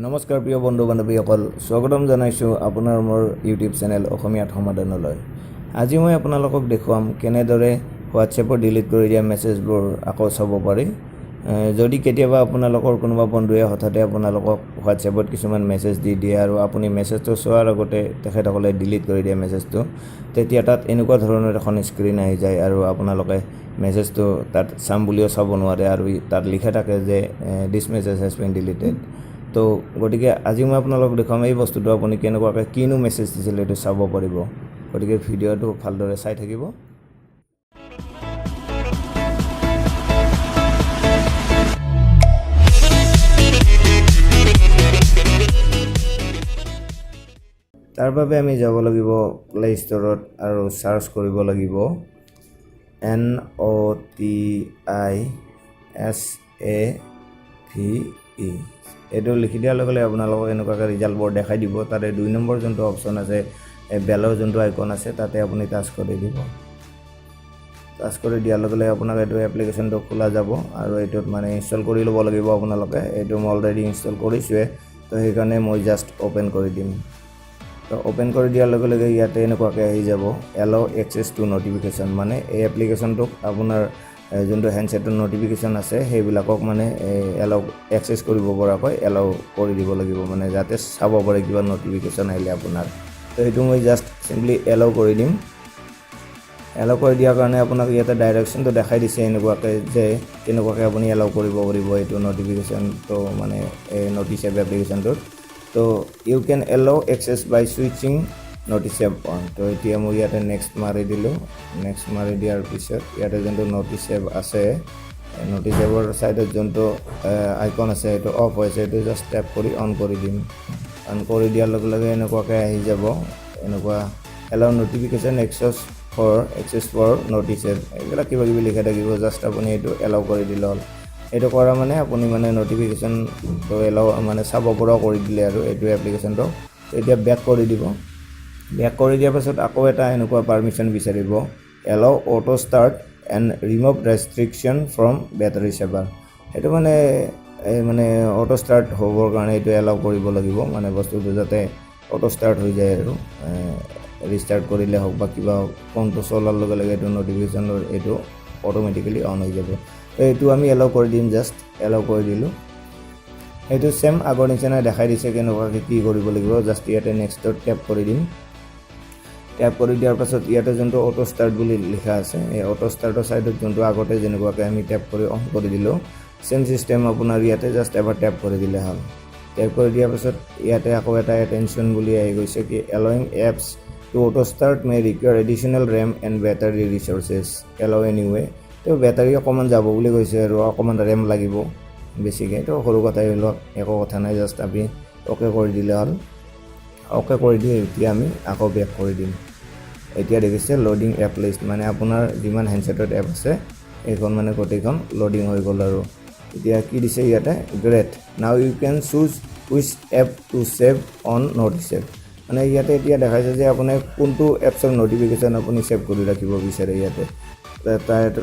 নমস্কাৰ প্ৰিয় বন্ধু বান্ধৱীসকল, স্বাগতম জনাইছোঁ আপোনাৰ মোৰ ইউটিউব চেনেল অসমীয়াত সমাধানলৈ। আজি মই আপোনালোকক দেখুৱাম কেনেদৰে হোৱাটছএপৰ ডিলিট কৰি দিয়া মেছেজবোৰ আকৌ চাব পাৰি। যদি কেতিয়াবা আপোনালোকৰ কোনোবা বন্ধুৱে হঠাতে আপোনালোকক হোৱাটছএপত কিছুমান মেছেজ দি দিয়ে আৰু আপুনি মেছেজটো চোৱাৰ আগতে তেখেতসকলে ডিলিট কৰি দিয়ে মেছেজটো, তেতিয়া তাত এনেকুৱা ধৰণৰ এখন স্ক্ৰীন আহি যায় আৰু আপোনালোকে মেছেজটো তাত চাম বুলিও চাব নোৱাৰে আৰু তাত লিখা থাকে যে দিছ মেছেজ হেজ বিন ডিলিটেড। তো গতিকে আজি মই আপোনালোকক দেখুৱাম এই বস্তুটো আপুনি কেনেকুৱাকৈ কিনো মেছেজ দিছিলে এইটো চাব পাৰিব। গতিকে ভিডিঅ'টো ভালদৰে চাই থাকিব। তাৰ বাবে আমি যাব লাগিব প্লে ষ্টৰত আৰু চাৰ্চ কৰিব লাগিব NOTISAVE। এইটো লিখি দিয়াৰ লগে লগে আপোনালোকক এনেকুৱাকৈ ৰিজাল্টবোৰ দেখাই দিব। তাতে 2 নম্বৰ যোনটো অপশ্যন আছে, বেলৰ যোনটো আইকন আছে তাতে আপুনি টাচ কৰি দিব। টাচ কৰি দিয়াৰ লগে লগে আপোনাক এইটো এপ্লিকেশ্যনটো খোলা যাব আৰু এইটোত মানে ইনষ্টল কৰি ল'ব লাগিব আপোনালোকে। এইটো মই অলৰেডি ইনষ্টল কৰিছোঁৱে, তো সেইকাৰণে মই জাষ্ট অ'পেন কৰি দিম। তো অ'পেন কৰি দিয়াৰ লগে লগে ইয়াতে এনেকুৱাকৈ আহি যাব এলাউ এক্সেছ টু নটিফিকেশ্যন, মানে এই এপ্লিকেশ্যনটোক আপোনাৰ যোনটো হেণ্ডছেটৰ নটিফিকেশ্যন আছে সেইবিলাকক মানে এলাউ এক্সেছ কৰিব পৰাকৈ এলাউ কৰি দিব লাগিব, মানে যাতে চাব পাৰে কিবা নটিফিকেশ্যন আহিলে আপোনাৰ। তো সেইটো মই জাষ্ট চিম্পলি এলাউ কৰি দিম। এলাউ কৰি দিয়াৰ কাৰণে আপোনাক ইয়াতে ডাইৰেকশ্যনটো দেখাই দিছে এনেকুৱাকৈ যে কেনেকুৱাকৈ আপুনি এলাউ কৰিব পাৰিব এইটো নটিফিকেশ্যনটো, মানে এই নটিচেভ এপ্লিকেশ্যনটোত। তো you can allow access by switching NotiSave on. তো এতিয়া মই ইয়াতে নেক্সট মাৰি দিলোঁ। নেক্সট মাৰি দিয়াৰ পিছত ইয়াতে যোনটো নটিচেভ আছে, নটিচেভৰ ছাইডত যোনটো আইকন আছে সেইটো অফ হৈছে, সেইটো জাষ্ট টেপ কৰি অন কৰি দিম। অন কৰি দিয়াৰ লগে লগে এনেকুৱাকৈ আহি যাব এনেকুৱা এলাউ নটিফিকেশ্যন এক্সেছ ফৰ নটিচেভ, এইবিলাক কিবা কিবি লিখা থাকিব। জাষ্ট আপুনি এইটো এলাউ কৰি দিলে হ'ল। এইটো কৰা মানে আপুনি মানে নটিফিকেশ্যনটো এলাউ মানে চাব পৰাও কৰি দিলে আৰু এইটো এপ্লিকেশ্যনটো। এতিয়া বেক কৰি দিব। বেক কৰি দিয়াৰ পাছত আকৌ এটা এনেকুৱা পাৰ্মিশ্যন বিচাৰিব, allow auto start and remove restriction from battery saver. সেইটো মানে অটো ষ্টাৰ্ট হ'বৰ কাৰণে এইটো এলাউ কৰিব লাগিব, মানে বস্তুটো যাতে অটো ষ্টাৰ্ট হৈ যায় আৰু ৰিষ্টাৰ্ট কৰিলে হওক বা কিবা ফোনটো চলাৰ লগে লগে এইটো নটিফিকেশ্যনৰ এইটো অট'মেটিকেলি অন হৈ যাব। তো এইটো আমি এলাউ কৰি দিম, জাষ্ট এলাউ কৰি দিলোঁ। সেইটো চেম আগৰ নিচিনা দেখাই দিছে কেনেকুৱাকৈ কি কৰিব লাগিব। জাষ্ট ইয়াতে নেক্সটত টেপ কৰি দিম। টেপ কৰি দিয়াৰ পাছত ইয়াতে যোনটো অটো ষ্টাৰ্ট বুলি লিখা আছে, এই অটো ষ্টাৰ্টৰ ছাইডত যোনটো আগতে যেনেকুৱাকৈ আমি টেপ কৰি অন কৰি দিলোঁ, চেম ছিষ্টেম আপোনাৰ ইয়াতে জাষ্ট এবাৰ টেপ কৰি দিলে হ'ল। টেপ কৰি দিয়াৰ পাছত ইয়াতে আকৌ এটা এটেনশ্যন বুলি আহি গৈছে কি allowing apps to auto start may require additional RAM and battery resources allow anyway. তো বেটাৰী অকণমান যাব বুলি কৈছে আৰু অকণমান ৰেম লাগিব বেছিকৈ। তো সৰু কথাই হ'ল, একো কথা নাই, জাষ্ট আমি অ'কে কৰি দিলে হ'ল। অ'কে কৰি দি এতিয়া আমি আকৌ বেক কৰি দিম। এতিয়া দেখিছে লোডিং এপ লিষ্ট, মানে আপোনাৰ যিমান হেণ্ডছেটত এপ আছে এইখন মানে গোটেইখন লোডিং হৈ গ'ল। আৰু এতিয়া কি দিছে ইয়াতে, great now you can choose which app to save on NotiSave. মানে ইয়াতে এতিয়া দেখাইছে যে আপুনি কোনটো এপছৰ নটিফিকেশ্যন আপুনি ছেভ কৰি ৰাখিব বিচাৰে। ইয়াতে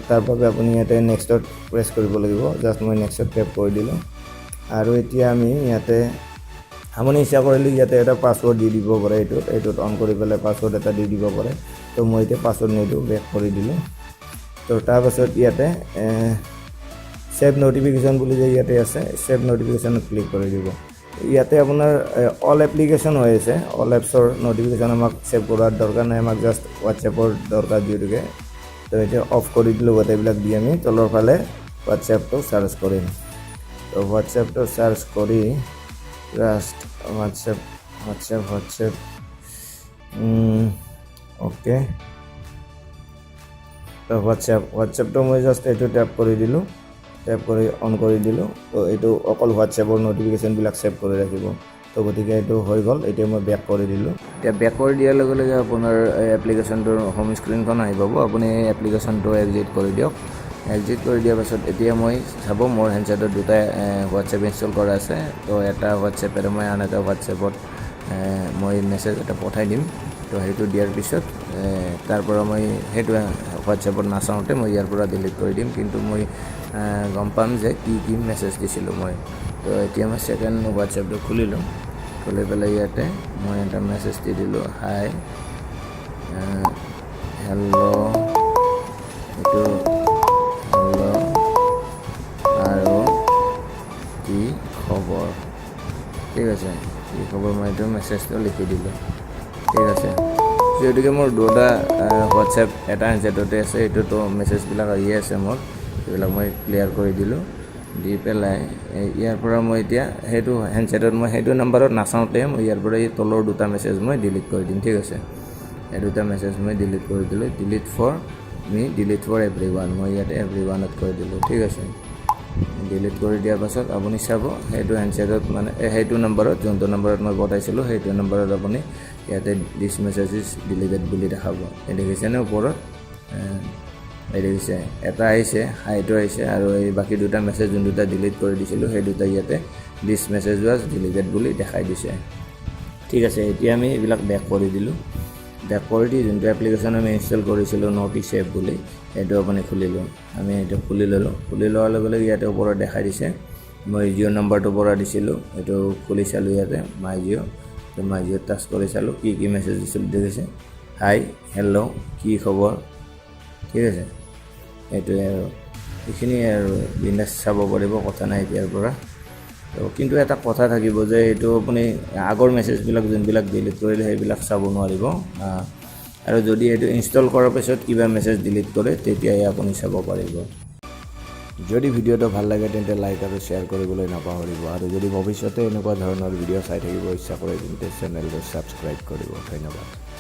তাৰ বাবে আপুনি ইয়াতে নেক্সটত প্ৰেছ কৰিব লাগিব। জাষ্ট মই নেক্সটত টেপ কৰি দিলোঁ। আৰু এতিয়া আমি ইয়াতে আপুনি ইচ্ছা কৰিলে ইয়াতে এটা পাছৱৰ্ড দি দিব পাৰে, এইটোত অন কৰি পেলাই পাছৱৰ্ড এটা দি দিব পাৰে। তো মই এতিয়া পাছৱৰ্ড নিদিওঁ, বেক কৰি দিলোঁ। তো তাৰপাছত ইয়াতে ছেভ নটিফিকেশ্যন বুলি যে ইয়াতে আছে, ছেভ নটিফিকেশ্যনত ক্লিক কৰি দিব। ইয়াতে আপোনাৰ অল এপ্লিকেশ্যন হৈ আছে, অল এপছৰ নটিফিকেশ্যন আমাক ছেভ কৰাৰ দৰকাৰ নাই, আমাক জাষ্ট হোৱাটছএপৰ দৰকাৰ যিহেতুকে। তো এতিয়া অফ কৰি দিলোঁ গোটেইবিলাক দি আমি তলৰ ফালে হোৱাটছএপটো চাৰ্চ কৰিম। তো হোৱাটছএপটো চাৰ্চ কৰি জাষ্ট হোৱাটছএপ অ'কে। তো হোৱাটছএপটো মই জাষ্ট এইটো টেপ কৰি দিলোঁ, টেপ কৰি অন কৰি দিলোঁ। তো এইটো অকল হোৱাটছএপৰ নটিফিকেশ্যনবিলাক ছেভ কৰি ৰাখিব। তো গতিকে এইটো হৈ গ'ল। এতিয়া মই বেক কৰি দিলোঁ। এতিয়া বেক কৰি দিয়াৰ লগে লগে আপোনাৰ এপ্লিকেশ্যনটোৰ হোম স্ক্ৰীণখন আহি পাব। আপুনি এই এপ্লিকেশ্যনটো এক্সিট কৰি দিয়ক। এক্সিট কৰি দিয়াৰ পাছত এতিয়া মই চাব মোৰ হেণ্ডছেটত দুটাই হোৱাটছএপ ইনষ্টল কৰা আছে। তো এটা হোৱাটছএপেৰে মই আন এটা হোৱাটছএপত মই মেছেজ এটা পঠাই দিম। তো সেইটো দিয়াৰ পিছত তাৰ পৰা মই সেইটো হোৱাটছএপত নাচাওঁতে মই ইয়াৰ পৰা ডিলিট কৰি দিম, কিন্তু মই গম পাম যে কি মেছেজ দিছিলোঁ মই। তো এতিয়া মই সেকেন্ড হোৱাটছএপটো খুলিলো খুলি পেলাই ইয়াতে মই এটা মেছেজ দি দিলোঁ হাই হেল্ল' এইটো হেল্ল' আৰু কি খবৰ ঠিক আছে কি খবৰ মই এইটো মেছেজটো লিখি দিলোঁ ঠিক আছে যদিকে মোৰ দুটা হোৱাটছএপ এটা হেণ্ডছেটতে আছে এইটোতো মেছেজবিলাক আহিয়ে আছে মোৰ এইবিলাক মই ক্লিয়াৰ কৰি দিলোঁ দি পেলাই ইয়াৰ পৰা মই এতিয়া সেইটো হেণ্ডছেটত মই সেইটো নাম্বাৰত নাচাওঁতে মই ইয়াৰ পৰা এই তলৰ দুটা মেছেজ মই ডিলিট কৰি দিম ঠিক আছে এই দুটা মেছেজ মই ডিলিট কৰি দিলোঁ delete for me delete for everyone মই ইয়াতে এভৰিৱানত কৰি দিলোঁ ঠিক আছে ডিলিট কৰি দিয়াৰ পাছত আপুনি চাব সেইটো হেণ্ডছেটত মানে সেইটো নাম্বাৰত যোনটো নাম্বাৰত মই পঠাইছিলোঁ সেইটো নাম্বাৰত আপুনি ইয়াতে দিছ মেছেজ ইজ ডিলিটেড বুলি দেখাব এই দেখিছেনে ওপৰত এই দেখিছে এটা আহিছে হাইটো আহিছে আৰু এই বাকী দুটা মেছেজ যোন দুটা ডিলিট কৰি দিছিলোঁ সেই দুটা ইয়াতে দিছ মেছেজ ৱাজ ডিলিটেড বুলি দেখাই দিছে ঠিক আছে এতিয়া আমি এইবিলাক বেক কৰি দিলোঁ বেক কৰি দি যোনটো এপ্লিকেশ্যন আমি ইনষ্টল কৰিছিলোঁ নটিছ এপ বুলি সেইটো আপুনি খুলিলোঁ আমি এইটো খুলি ল'লোঁ খুলি লোৱাৰ লগে লগে ইয়াতে ওপৰত দেখাই দিছে মই জিঅ' নাম্বাৰটোৰ পৰা দিছিলোঁ এইটো খুলি চালোঁ ইয়াতে মাই জিঅ' তো মাই জিঅ'ত টাচ কৰি চালোঁ কি মেছেজ দিছিলোঁ দেখিছে হাই হেল্ল' কি খবৰ ঠিক আছে এইটোৱে আৰু এইখিনিয়ে আৰু বিন্দাছ চাব পাৰিব কথা নাই এতিয়াৰ পৰা তো কিন্তু এটা কথা থাকিব যে এইটো আপুনি আগৰ মেছেজবিলাক যোনবিলাক ডিলিট কৰিলে সেইবিলাক চাব নোৱাৰিব আৰু যদি এইটো ইনষ্টল কৰাৰ পিছত কিবা মেছেজ ডিলিট কৰে তেতিয়াহে আপুনি চাব পাৰিব যদি ভিডিঅ'টো ভাল লাগে তেন্তে লাইক আৰু শ্বেয়াৰ কৰিবলৈ নাপাহৰিব আৰু যদি ভৱিষ্যতে এনেকুৱা ধৰণৰ ভিডিঅ' চাই থাকিব ইচ্ছা কৰে তেন্তে চেনেলটো ছাবস্ক্ৰাইব কৰিব ধন্যবাদ